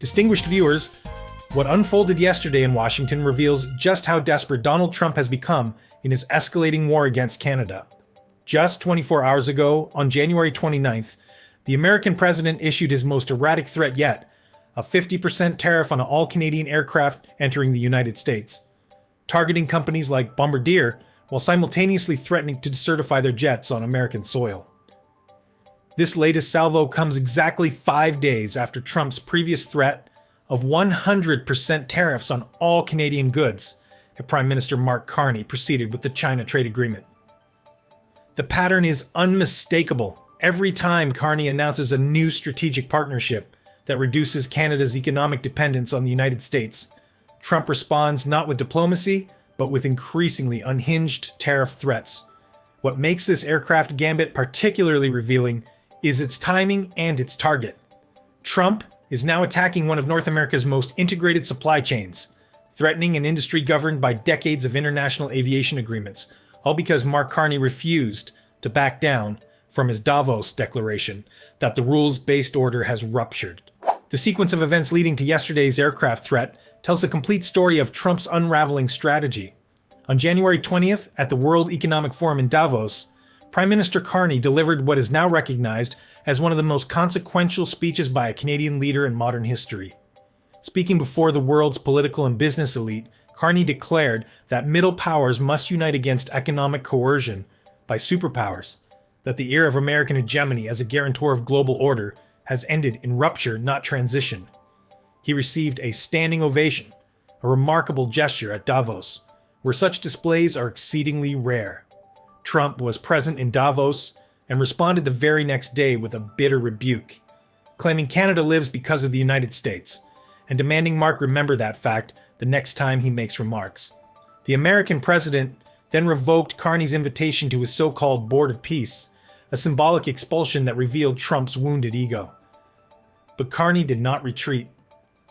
Distinguished viewers, what unfolded yesterday in Washington reveals just how desperate Donald Trump has become in his escalating war against Canada. Just 24 hours ago, on January 29th, the American president issued his most erratic threat yet, a 50% tariff on all Canadian aircraft entering the United States, targeting companies like Bombardier while simultaneously threatening to decertify their jets on American soil. This latest salvo comes exactly 5 days after Trump's previous threat of 100% tariffs on all Canadian goods, and Prime Minister Carney proceeded with the China trade agreement. The pattern is unmistakable. Every time Carney announces a new strategic partnership that reduces Canada's economic dependence on the United States, Trump responds not with diplomacy, but with increasingly unhinged tariff threats. What makes this aircraft gambit particularly revealing is its timing and its target. Trump is now attacking one of North America's most integrated supply chains, threatening an industry governed by decades of international aviation agreements, all because Carney refused to back down from his Davos declaration that the rules-based order has ruptured. The sequence of events leading to yesterday's aircraft threat tells the complete story of Trump's unraveling strategy. On January 20th, at the World Economic Forum in Davos, Prime Minister Carney delivered what is now recognized as one of the most consequential speeches by a Canadian leader in modern history. Speaking before the world's political and business elite, Carney declared that middle powers must unite against economic coercion by superpowers, that the era of American hegemony as a guarantor of global order has ended in rupture, not transition. He received a standing ovation, a remarkable gesture at Davos, where such displays are exceedingly rare. Trump was present in Davos and responded the very next day with a bitter rebuke, claiming Canada lives because of the United States, and demanding Mark remember that fact the next time he makes remarks. The American president then revoked Carney's invitation to his so-called Board of Peace, a symbolic expulsion that revealed Trump's wounded ego. But Carney did not retreat.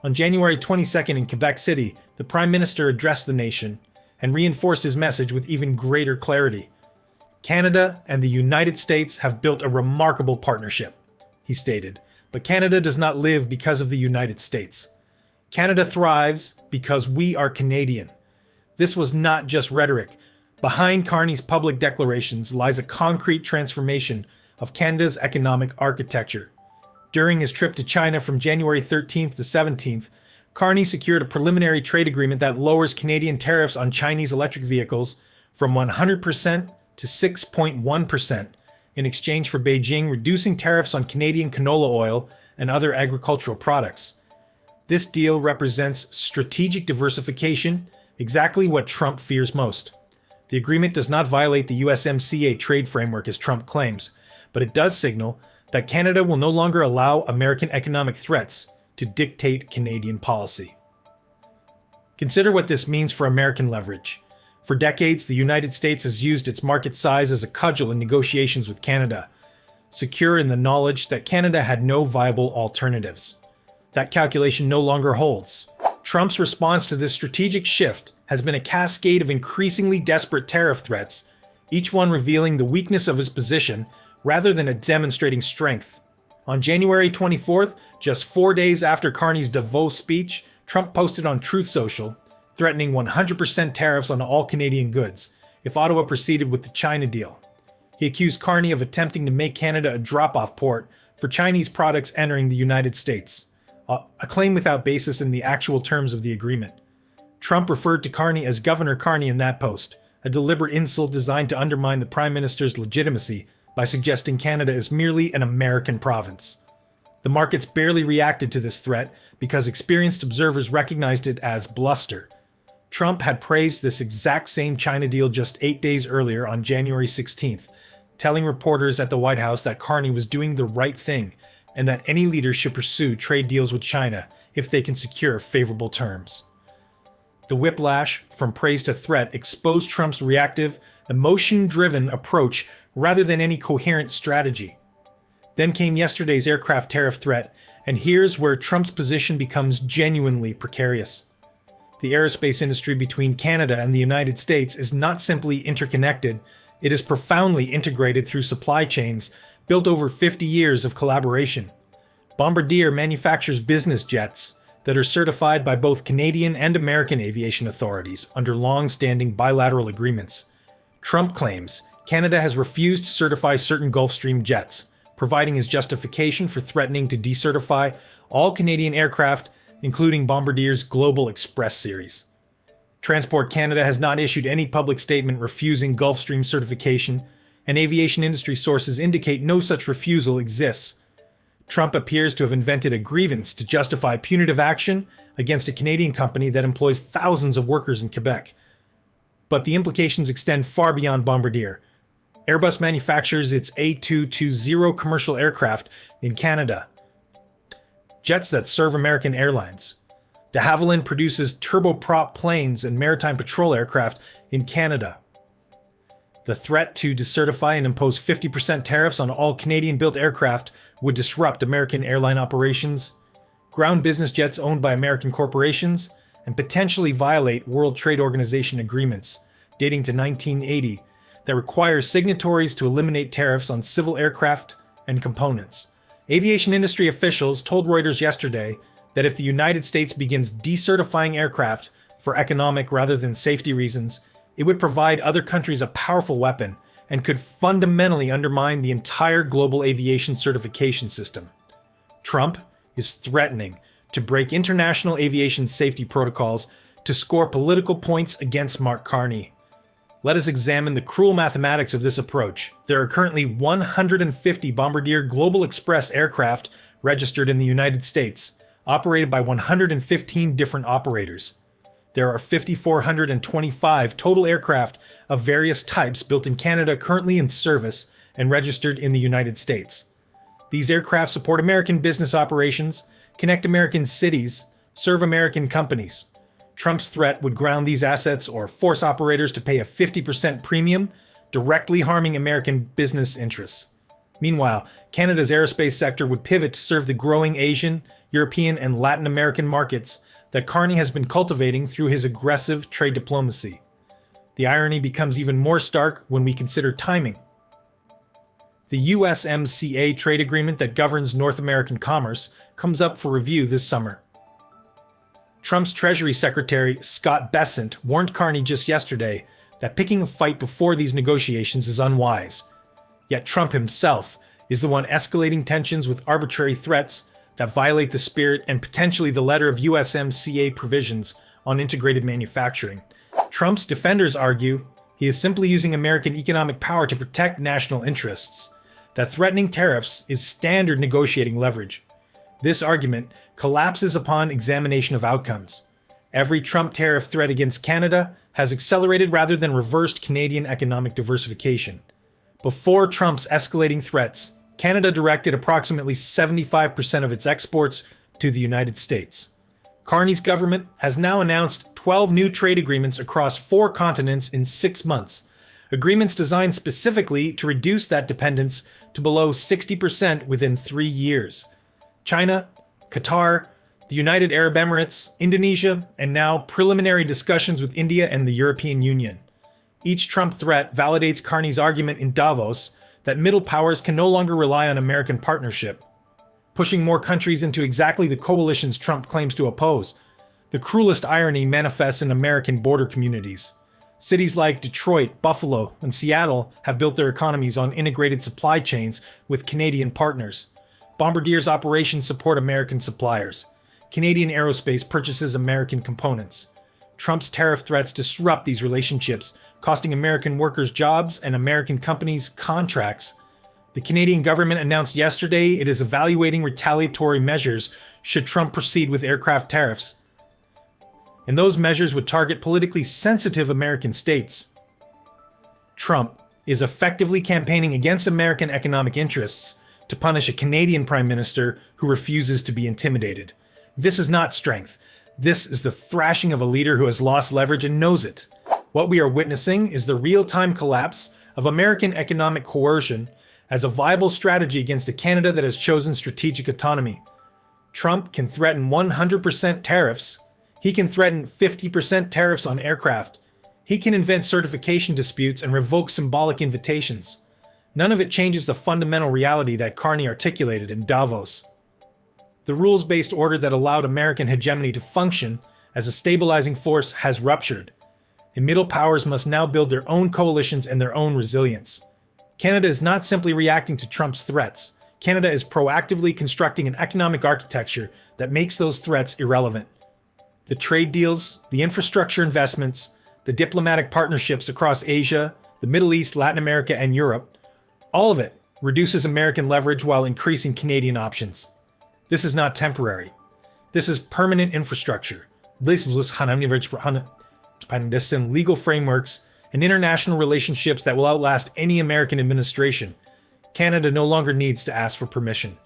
On January 22nd in Quebec City, the Prime Minister addressed the nation and reinforced his message with even greater clarity. Canada and the United States have built a remarkable partnership, he stated, but Canada does not live because of the United States. Canada thrives because we are Canadian. This was not just rhetoric. Behind Carney's public declarations lies a concrete transformation of Canada's economic architecture. During his trip to China from January 13th to 17th, Carney secured a preliminary trade agreement that lowers Canadian tariffs on Chinese electric vehicles from 100% to 6.1% in exchange for Beijing reducing tariffs on Canadian canola oil and other agricultural products. This deal represents strategic diversification, exactly what Trump fears most. The agreement does not violate the USMCA trade framework as Trump claims, but it does signal that Canada will no longer allow American economic threats to dictate Canadian policy. Consider what this means for American leverage. For decades, the United States has used its market size as a cudgel in negotiations with Canada, secure in the knowledge that Canada had no viable alternatives. That calculation no longer holds. Trump's response to this strategic shift has been a cascade of increasingly desperate tariff threats, each one revealing the weakness of his position rather than demonstrating strength. On January 24th, just 4 days after Carney's Davos speech, Trump posted on Truth Social, threatening 100% tariffs on all Canadian goods if Ottawa proceeded with the China deal. He accused Carney of attempting to make Canada a drop-off port for Chinese products entering the United States, a claim without basis in the actual terms of the agreement. Trump referred to Carney as Governor Carney in that post, a deliberate insult designed to undermine the Prime Minister's legitimacy by suggesting Canada is merely an American province. The markets barely reacted to this threat because experienced observers recognized it as bluster. Trump had praised this exact same China deal just 8 days earlier on January 16th, telling reporters at the White House that Carney was doing the right thing and that any leader should pursue trade deals with China if they can secure favorable terms. The whiplash from praise to threat exposed Trump's reactive, emotion-driven approach rather than any coherent strategy. Then came yesterday's aircraft tariff threat, and here's where Trump's position becomes genuinely precarious. The aerospace industry between Canada and the United States is not simply interconnected, it is profoundly integrated through supply chains built over 50 years of collaboration. Bombardier manufactures business jets, that are certified by both Canadian and American aviation authorities under long-standing bilateral agreements. Trump claims Canada has refused to certify certain Gulfstream jets, providing his justification for threatening to decertify all Canadian aircraft, including Bombardier's Global Express series. Transport Canada has not issued any public statement refusing Gulfstream certification, and aviation industry sources indicate no such refusal exists. Trump appears to have invented a grievance to justify punitive action against a Canadian company that employs thousands of workers in Quebec. But the implications extend far beyond Bombardier. Airbus manufactures its A220 commercial aircraft in Canada, jets that serve American airlines. De Havilland produces turboprop planes and maritime patrol aircraft in Canada. The threat to decertify and impose 50% tariffs on all Canadian-built aircraft would disrupt American airline operations, ground business jets owned by American corporations, and potentially violate World Trade Organization agreements dating to 1980 that require signatories to eliminate tariffs on civil aircraft and components. Aviation industry officials told Reuters yesterday that if the United States begins decertifying aircraft for economic rather than safety reasons, it would provide other countries a powerful weapon and could fundamentally undermine the entire global aviation certification system. Trump is threatening to break international aviation safety protocols to score political points against Mark Carney. Let us examine the cruel mathematics of this approach. There are currently 150 Bombardier Global Express aircraft registered in the United States, operated by 115 different operators. There are 5,425 total aircraft of various types built in Canada currently in service and registered in the United States. These aircraft support American business operations, connect American cities, serve American companies. Trump's threat would ground these assets or force operators to pay a 50% premium, directly harming American business interests. Meanwhile, Canada's aerospace sector would pivot to serve the growing Asian, European, and Latin American markets that Carney has been cultivating through his aggressive trade diplomacy. The irony becomes even more stark when we consider timing. The USMCA trade agreement that governs North American commerce comes up for review this summer. Trump's Treasury Secretary Scott Bessent warned Carney just yesterday that picking a fight before these negotiations is unwise. Yet Trump himself is the one escalating tensions with arbitrary threats that violate the spirit and potentially the letter of USMCA provisions on integrated manufacturing. Trump's defenders argue he is simply using American economic power to protect national interests, that threatening tariffs is standard negotiating leverage. This argument collapses upon examination of outcomes. Every Trump tariff threat against Canada has accelerated rather than reversed Canadian economic diversification. Before Trump's escalating threats, Canada directed approximately 75% of its exports to the United States. Carney's government has now announced 12 new trade agreements across 4 continents in 6 months, agreements designed specifically to reduce that dependence to below 60% within 3 years. China, Qatar, the United Arab Emirates, Indonesia, and now preliminary discussions with India and the European Union. Each Trump threat validates Carney's argument in Davos that middle powers can no longer rely on American partnership, pushing more countries into exactly the coalitions Trump claims to oppose. The cruelest irony manifests in American border communities. Cities like Detroit, Buffalo, and Seattle have built their economies on integrated supply chains with Canadian partners. Bombardier's operations support American suppliers. Canadian Aerospace purchases American components. Trump's tariff threats disrupt these relationships, costing American workers jobs and American companies contracts. The Canadian government announced yesterday it is evaluating retaliatory measures should Trump proceed with aircraft tariffs. And those measures would target politically sensitive American states. Trump is effectively campaigning against American economic interests to punish a Canadian Prime Minister who refuses to be intimidated. This is not strength. This is the thrashing of a leader who has lost leverage and knows it. What we are witnessing is the real-time collapse of American economic coercion as a viable strategy against a Canada that has chosen strategic autonomy. Trump can threaten 100% tariffs. He can threaten 50% tariffs on aircraft. He can invent certification disputes and revoke symbolic invitations. None of it changes the fundamental reality that Carney articulated in Davos. The rules-based order that allowed American hegemony to function as a stabilizing force has ruptured, and middle powers must now build their own coalitions and their own resilience. Canada is not simply reacting to Trump's threats. Canada is proactively constructing an economic architecture that makes those threats irrelevant. The trade deals, the infrastructure investments, the diplomatic partnerships across Asia, the Middle East, Latin America, and Europe, all of it reduces American leverage while increasing Canadian options. This is not temporary. This is permanent infrastructure. This in legal frameworks and international relationships that will outlast any American administration. Canada no longer needs to ask for permission.